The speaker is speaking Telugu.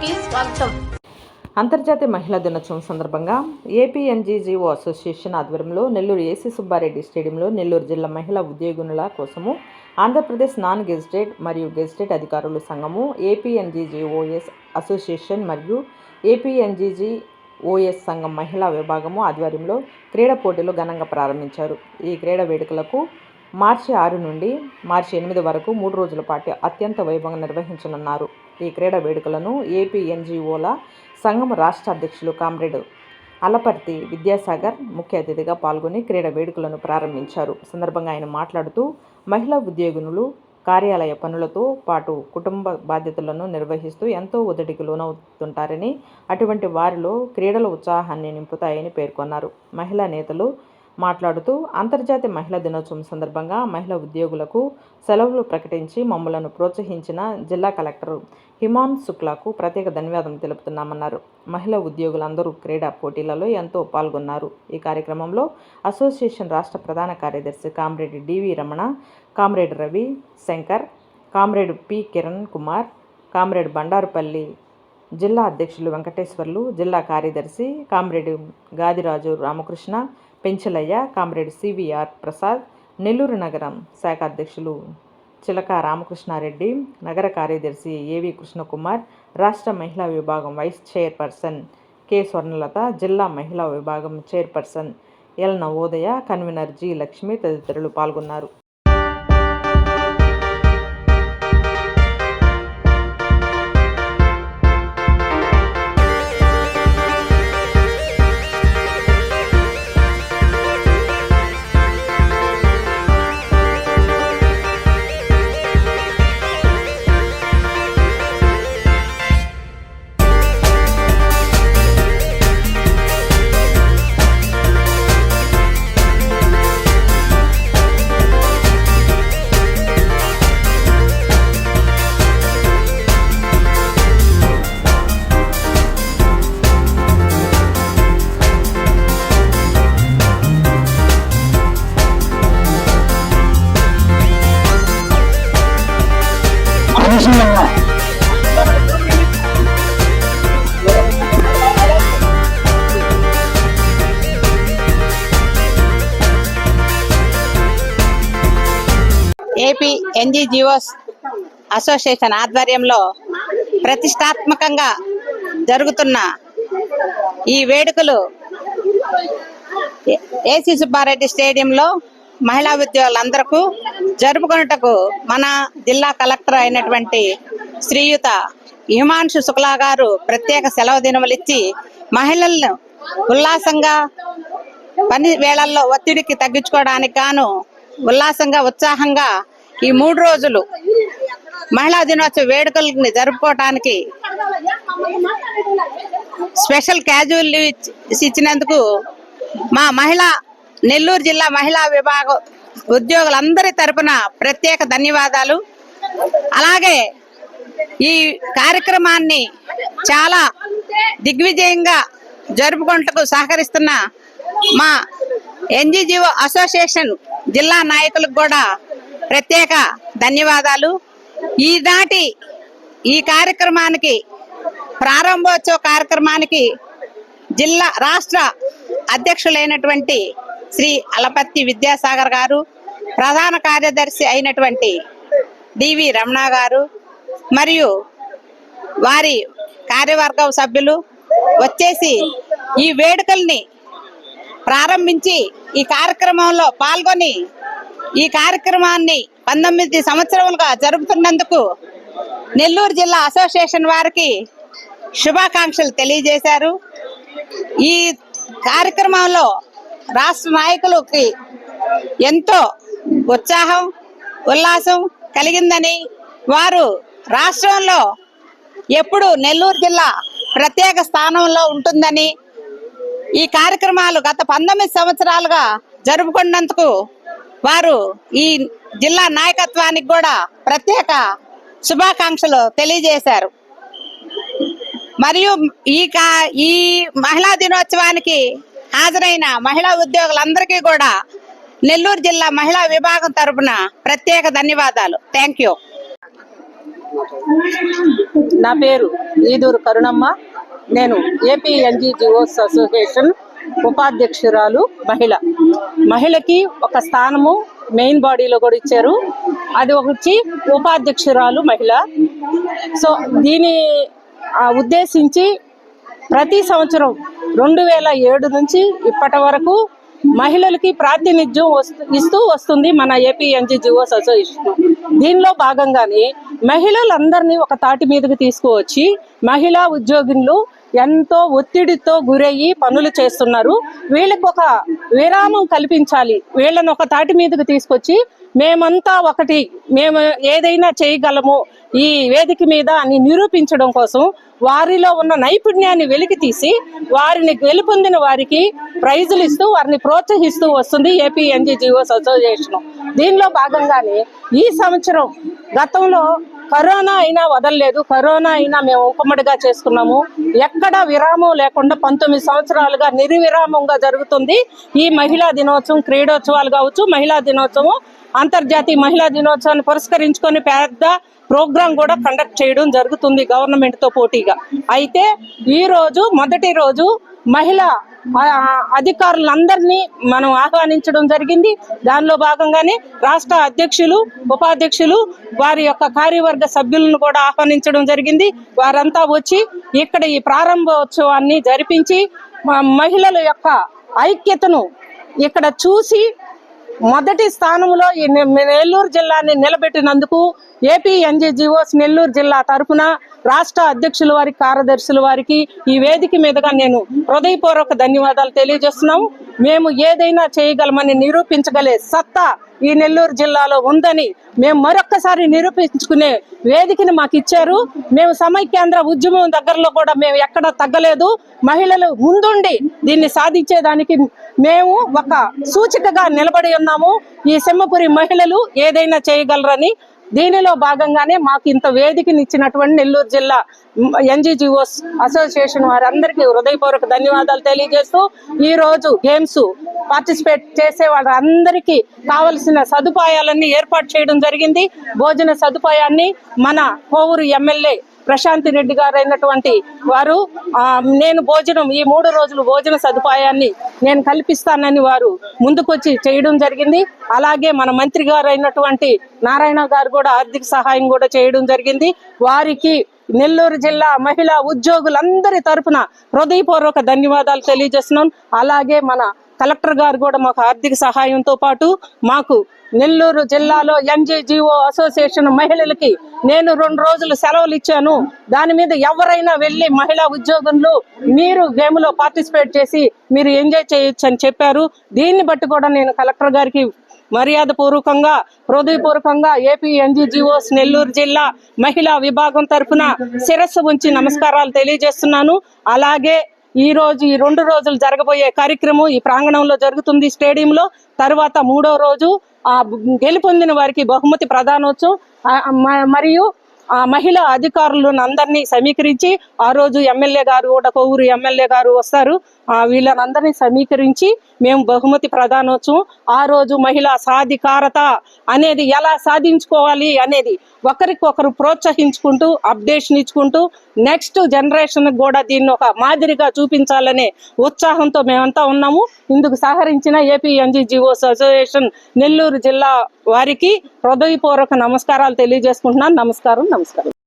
కి స్వాగతం. అంతర్జాతీయ మహిళా దినోత్సవం సందర్భంగా ఏపీ ఎన్జీజీఓ అసోసియేషన్ ఆధ్వర్యంలో నెల్లూరు ఏసీ సుబ్బారెడ్డి స్టేడియంలో నెల్లూరు జిల్లా మహిళా ఉద్యోగుల కోసము ఆంధ్రప్రదేశ్ నాన్ గెజిటెడ్ మరియు గెజిటెడ్ అధికారుల సంఘము ఏపీ ఎన్జీజీఓఎస్ అసోసియేషన్ మరియు ఏపీ ఎన్జీజీఓఎస్ సంఘం మహిళా విభాగము ఆధ్వర్యంలో క్రీడా పోటీలు ఘనంగా ప్రారంభించారు. ఈ క్రీడా వేడుకలకు మార్చి 6 నుండి మార్చి 8 వరకు 3 రోజుల పాటు అత్యంత వైభవంగా నిర్వహించనున్నారు. ఈ క్రీడా వేడుకలను ఏపీ ఎన్జీఓల సంఘం రాష్ట్ర అధ్యక్షులు కామ్రేడ్ అలపర్తి విద్యాసాగర్ ముఖ్య అతిథిగా పాల్గొని క్రీడా వేడుకలను ప్రారంభించారు. సందర్భంగా ఆయన మాట్లాడుతూ మహిళా ఉద్యోగులు కార్యాలయ పనులతో పాటు కుటుంబ బాధ్యతలను నిర్వహిస్తూ ఎంతో ఒత్తిడికి లోనవుతుంటారని, అటువంటి వారిలో క్రీడల ఉత్సాహాన్ని నింపుతాయని పేర్కొన్నారు. మహిళా నేతలు మాట్లాడుతూ అంతర్జాతీయ మహిళా దినోత్సవం సందర్భంగా మహిళా ఉద్యోగులకు సెలవులు ప్రకటించి మమ్మలను ప్రోత్సహించిన జిల్లా కలెక్టర్ హిమాన్ శుక్లాకు ప్రత్యేక ధన్యవాదాలు తెలుపుతున్నామన్నారు. మహిళా ఉద్యోగులందరూ క్రీడా పోటీలలో ఎంతో పాల్గొన్నారు. ఈ కార్యక్రమంలో అసోసియేషన్ రాష్ట్ర ప్రధాన కార్యదర్శి comrade DV Ramana, comrade Ravi Shankar, comrade P Kiran Kumar, comrade Bandarupalli జిల్లా అధ్యక్షులు వెంకటేశ్వర్లు, జిల్లా కార్యదర్శి comrade Gadiraju Ramakrishna, Penchalaiah, comrade CVR Prasad, Nellore నగరం శాఖ అధ్యక్షులు చిలక రామకృష్ణారెడ్డి, నగర కార్యదర్శి ఏవి కృష్ణకుమార్, రాష్ట్ర మహిళా విభాగం వైస్ చైర్పర్సన్ కె స్వర్ణలత, జిల్లా మహిళా విభాగం chairperson L Navodaya, convener G Lakshmi తదితరులు పాల్గొన్నారు. ఏపీ ఎన్జీజీఓస్ అసోసియేషన్ ఆధ్వర్యంలో ప్రతిష్టాత్మకంగా జరుగుతున్న ఈ వేడుకలు ఏసీ సుబ్బారెడ్డి స్టేడియంలో మహిళా ఉద్యోగులందరికీ జరుపుకొనుటకు మన జిల్లా కలెక్టర్ అయినటువంటి శ్రీయుత హిమాంశు శుక్లా గారు ప్రత్యేక సెలవు దినములు ఇచ్చి మహిళలను ఉల్లాసంగా పని వేళల్లో ఒత్తిడికి తగ్గించుకోవడానికి గాను ఉల్లాసంగా ఉత్సాహంగా ఈ 3 రోజులు మహిళా దినోత్సవ వేడుకల్ని జరుపుకోవటానికి స్పెషల్ క్యాజువల్ లీవ్ ఇచ్చినందుకు మా నెల్లూరు జిల్లా మహిళా విభాగం ఉద్యోగులందరి తరపున ప్రత్యేక ధన్యవాదాలు. అలాగే ఈ కార్యక్రమాన్ని చాలా దిగ్విజయంగా జరుపుకుంటూ సహకరిస్తున్న మా ఎన్జీజీఓ అసోసియేషన్ జిల్లా నాయకులకు కూడా ప్రత్యేక ధన్యవాదాలు. ఈనాటి ఈ కార్యక్రమానికి ప్రారంభోత్సవ కార్యక్రమానికి రాష్ట్ర అధ్యక్షులైనటువంటి శ్రీ అలపర్తి విద్యాసాగర్ గారు, ప్రధాన కార్యదర్శి అయినటువంటి డివి రమణ గారు మరియు వారి కార్యవర్గ సభ్యులు వచ్చేసి ఈ వేడుకల్ని ప్రారంభించి ఈ కార్యక్రమంలో పాల్గొని ఈ కార్యక్రమాన్ని 19 సంవత్సరాలుగా జరుపుతున్నందుకు నెల్లూరు జిల్లా అసోసియేషన్ వారికి శుభాకాంక్షలు తెలియజేశారు. ఈ కార్యక్రమంలో రాష్ట్ర నాయకులకి ఎంతో ఉత్సాహం ఉల్లాసం కలిగిందని, వారు రాష్ట్రంలో ఎప్పుడు నెల్లూరు జిల్లా ప్రత్యేక స్థానంలో ఉంటుందని, ఈ కార్యక్రమాలు గత 19 సంవత్సరాలుగా జరుపుకున్నందుకు వారు ఈ జిల్లా నాయకత్వానికి కూడా ప్రత్యేక శుభాకాంక్షలు తెలియజేశారు. మరియు ఈ మహిళా దినోత్సవానికి హాజరైన మహిళా ఉద్యోగులందరికీ కూడా నెల్లూరు జిల్లా మహిళా విభాగం తరపున ప్రత్యేక ధన్యవాదాలు. Thank you. నా పేరు ఈదూరు కరుణమ్మ. నేను ఏపీ ఎన్జీఓస్ అసోసియేషన్ ఉపాధ్యక్షురాలు. మహిళకి ఒక స్థానము మెయిన్ బాడీలో కూడా ఇచ్చారు. అది వచ్చి ఉపాధ్యక్షురాలు మహిళ. సో దీని ఉద్దేశించి ప్రతి సంవత్సరం 2007 నుంచి ఇప్పటి వరకు మహిళలకి ప్రాతినిధ్యం ఇస్తూ వస్తుంది మన ఏపీ ఎన్జీఓస్ అసోసియేషన్. దీనిలో భాగంగానే మహిళలందరినీ ఒక తాటి మీదకి తీసుకువచ్చి మహిళా ఉద్యోగులు ఎంతో ఒత్తిడితో గురయ్యి పనులు చేస్తున్నారు. వీళ్ళకి ఒక విరామం కల్పించాలి, వీళ్ళని ఒక తాటి మీదకి తీసుకొచ్చి మేమంతా ఒకటి, మేము ఏదైనా చేయగలము ఈ వేదిక మీద అని నిరూపించడం కోసం వారిలో ఉన్న నైపుణ్యాన్ని వెలికి తీసి వారిని గెలుపొందిన వారికి ప్రైజులు ఇస్తూ వారిని ప్రోత్సహిస్తూ వస్తుంది ఏపీ ఎన్జీఓస్ అసోసియేషన్. దీనిలో భాగంగానే ఈ సంవత్సరం గతంలో కరోనా అయినా వదలలేదు, కరోనా అయినా మేము ఉపమడిగా చేసుకున్నాము. ఎక్కడ విరామం లేకుండా 19 సంవత్సరాలుగా నిర్విరామంగా జరుగుతుంది ఈ మహిళా దినోత్సవం. క్రీడోత్సవాలు కావచ్చు, మహిళా దినోత్సవం, అంతర్జాతీయ మహిళా దినోత్సవాన్ని పురస్కరించుకొని పెద్ద ప్రోగ్రాం కూడా కండక్ట్ చేయడం జరుగుతుంది గవర్నమెంట్ తో పోటీగా. అయితే ఈ రోజు మొదటి రోజు మహిళా అధికారులందరినీ మనం ఆహ్వానించడం జరిగింది. దానిలో భాగంగానే రాష్ట్ర అధ్యక్షులు, ఉపాధ్యక్షులు, వారి యొక్క కార్యవర్గ సభ్యులను కూడా ఆహ్వానించడం జరిగింది. వారంతా వచ్చి ఇక్కడ ఈ ప్రారంభోత్సవాన్ని జరిపించి మహిళల యొక్క ఐక్యతను ఇక్కడ చూసి మొదటి స్థానంలో ఈ నెల్లూరు జిల్లాని నిలబెట్టినందుకు ఏపీ ఎన్జీఓస్ నెల్లూరు జిల్లా తరఫున రాష్ట్ర అధ్యక్షుల వారికి, కార్యదర్శుల వారికి ఈ వేదిక మీదుగా నేను హృదయపూర్వక ధన్యవాదాలు తెలియజేస్తున్నాము. మేము ఏదైనా చేయగలమని నిరూపించగలే సత్తా ఈ నెల్లూరు జిల్లాలో ఉందని మేము మరొక్కసారి నిరూపించుకునే వేదికని మాకు ఇచ్చారు. మేము సమైక్యాంధ్ర ఉద్యమం దగ్గరలో కూడా మేము ఎక్కడ తగ్గలేదు. మహిళలు ముందుండి దీన్ని సాధించేదానికి మేము ఒక సూచికగా నిలబడి ఉన్నాము. ఈ సింహపురి మహిళలు ఏదైనా చేయగలరని దీనిలో భాగంగానే మాకు ఇంత వేదికని ఇచ్చినటువంటి నెల్లూరు జిల్లా ఎన్జీఓస్ అసోసియేషన్ వారందరికీ హృదయపూర్వక ధన్యవాదాలు తెలియజేస్తూ ఈ రోజు గేమ్స్ పార్టిసిపేట్ చేసే వాళ్ళందరికీ కావలసిన సదుపాయాలన్నీ ఏర్పాటు చేయడం జరిగింది. భోజన సదుపాయాన్ని మన కోవూరు ఎమ్మెల్యే ప్రశాంతి రెడ్డి గారు అయినటువంటి వారు నేను ఈ 3 రోజులు భోజన సదుపాయాన్ని నేను కల్పిస్తానని వారు ముందుకొచ్చి చేయడం జరిగింది. అలాగే మన మంత్రి గారు అయినటువంటి నారాయణ గారు కూడా ఆర్థిక సహాయం కూడా చేయడం జరిగింది. వారికి నెల్లూరు జిల్లా మహిళా ఉద్యోగులందరి తరఫున హృదయపూర్వక ధన్యవాదాలు తెలియజేస్తున్నాం. అలాగే మన కలెక్టర్ గారు కూడా మాకు ఆర్థిక సహాయంతో పాటు మాకు నెల్లూరు జిల్లాలో ఎన్జీఓ అసోసియేషన్ మహిళలకి నేను 2 రోజులు సెలవులు ఇచ్చాను. దాని మీద ఎవరైనా వెళ్ళి మహిళా ఉద్యోగులు మీరు గేమ్ లో పార్టిసిపేట్ చేసి మీరు ఎంజాయ్ చేయొచ్చు అని చెప్పారు. దీన్ని బట్టి కూడా నేను కలెక్టర్ గారికి మర్యాద పూర్వకంగా, హృదయపూర్వకంగా ఏపీ ఎన్జీఓస్ నెల్లూరు జిల్లా మహిళా విభాగం తరఫున శిరస్సు ఉంచి నమస్కారాలు తెలియజేస్తున్నాను. అలాగే ఈ రోజు ఈ 2 రోజులు జరగబోయే కార్యక్రమం ఈ ప్రాంగణంలో జరుగుతుంది స్టేడియంలో. తర్వాత 3వ రోజు గెలుపొందిన వారికి బహుమతి ప్రదానోత్సవం మరియు మహిళా అధికారులను అందరినీ సమీకరించి ఆ రోజు ఎమ్మెల్యే గారు కూడా కోవూరు ఎమ్మెల్యే గారు వస్తారు. వీళ్ళనందరినీ సమీకరించి మేము బహుమతి ప్రదానోత్సవం ఆ రోజు మహిళా సాధికారత అనేది ఎలా సాధించుకోవాలి అనేది ఒకరికొకరు ప్రోత్సహించుకుంటూ అప్డేషన్ ఇచ్చుకుంటూ నెక్స్ట్ జనరేషన్ కూడా దీన్ని ఒక మాదిరిగా చూపించాలనే ఉత్సాహంతో మేమంతా ఉన్నాము. ఇందుకు సహకరించిన ఏపీ ఎన్జీఓస్ అసోసియేషన్ నెల్లూరు జిల్లా వారికి హృదయపూర్వక నమస్కారాలు తెలియజేసుకుంటున్నాను. నమస్కారం.